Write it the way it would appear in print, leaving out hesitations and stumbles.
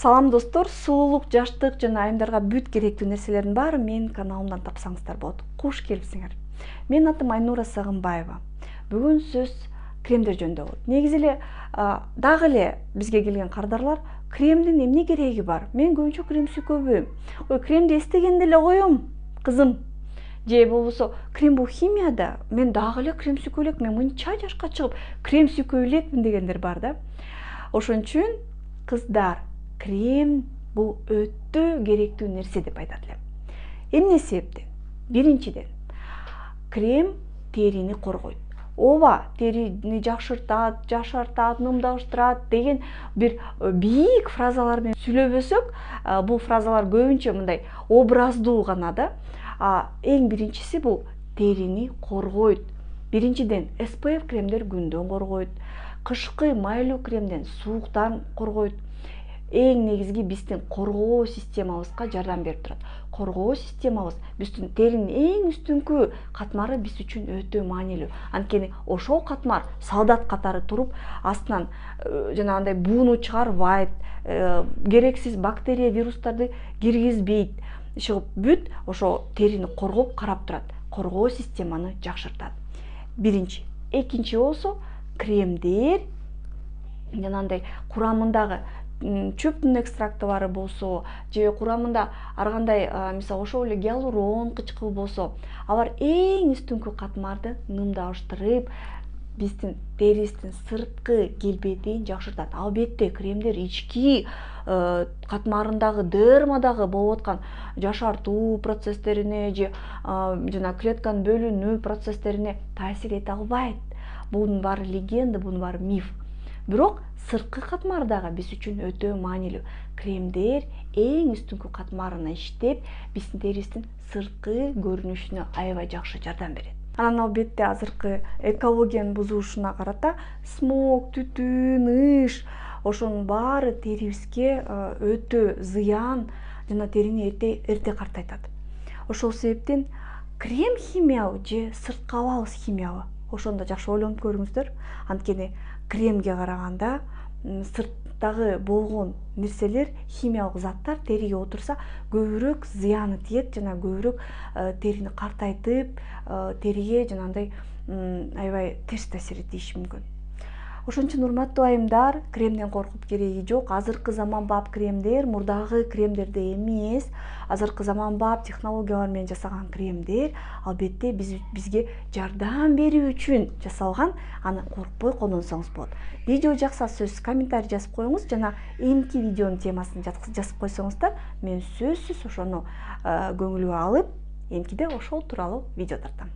Салам достор, сулуулук, жаштык жана айымдарга бүт керектүү нерселердин баары менин каналымдан тапсаңыздар болот. Куш келипсиңер. Менин атым Айнура Сагынбаева. Бүгүн сөз кремдер жөнүндө болот. Негизи эле дагы эле бизге келген кардарлар кремдин эмне кереги бар? Мен көбүнчө крем сүйкөбөйм. Ой, кремди эстегенде эле коем, кызым. Же болбосо крем бул химияда. Мен дагы эле крем сүйкөй элекмин. Мен мынча жашка чыгып крем сүйкөй элекмин дегендер бар да. Ошон үчүн кыздар, крем бул өтө керектүү нерсе деп айтат элем. Эмне себептен? Биринчиден, крем терини коргойт. Ооба, терини жакшыртат, жашартат, нымдаштырат деген бир бийик фразалар менен сүйлөбөсөк, бул фразалар көбүнчө мындай образдуу гана да. Эң биринчиси бул терини коргойт. Биринчиден, SPF кремдер күндөн коргойт. Кышкы майлуу кремден сууктан коргойт. Эң негизги биздин коргоо системабызга жардам берип турат. Коргоо системабыз биздин теринин эң үстүнкү катмары биз үчүн өтө маанилүү. Анткени ошол катмар солдат катары туруп, астынан жанагындай бууну чыгарбайт, керексиз бактерия, вирустарды киргизбейт. Чыгып бүт ошо терини коргоп карап турат. Коргоо системаны жакшыртат. Биринчи. Экинчи болсо, кремдер жанагындай курамындагы чөптүн экстракты бары болсо, же курамында ар кандай мисалы ошол эле гиалурон кычкыл болсо, алар эң үстүнкү катмарды нымдаштырып, биздин терибиздин сырткы келбетин жакшыртат. Албетте кремдер ички катмарындагы дермадагы болуп аткан жашартуу процесстерине же жана клетканын бөлүнүү процесстерине таасир эте албайт. Бунун баары легенда, бунун баары миф. Бирок сырткы катмар дагы биз үчүн өтө маанилүү. Кремдер эң үстүнкү катмарына иштеп, биздин терибиздин сырткы көрүнүшүнө аябай жакшы жардам берет. Анан албетте азыркы экологиянын бузулушуна карата смог, түтүн, ыш, ошонун баары терибизге өтө зыян жана терини эрте картайтат. Ошол себептен крем химиябы же сырткабыз химиябы? Ошондо жакшы ойлонуп көрүңүздөр. Анткени кремге караганда сырттагы болгон нерселер, химиялык заттар териге отурса көбүрөөк зыяны тиет жана көбүрөөк терини картайтып, териге жанагындай аябай терс таасир этиши мүмкүн. Ошон үчүн урматтуу айымдар, кремден коркуп кереги жок. Азыркы заманбап кремдер мурдагы кремдердей эмес. Азыркы заманбап технологиялар менен жасаган кремдер албетте бизге жардам берүү үчүн жасалган. Аны коркпой колдонсоңуз болот. Видео жакса сөзсүз комментарий жазып коюңуз жана эмки видеонун темасын жазып койсоңуздар, мен сөзсүз ошону көңүлгө алып, эмкиде ошол тууралуу видео тартам.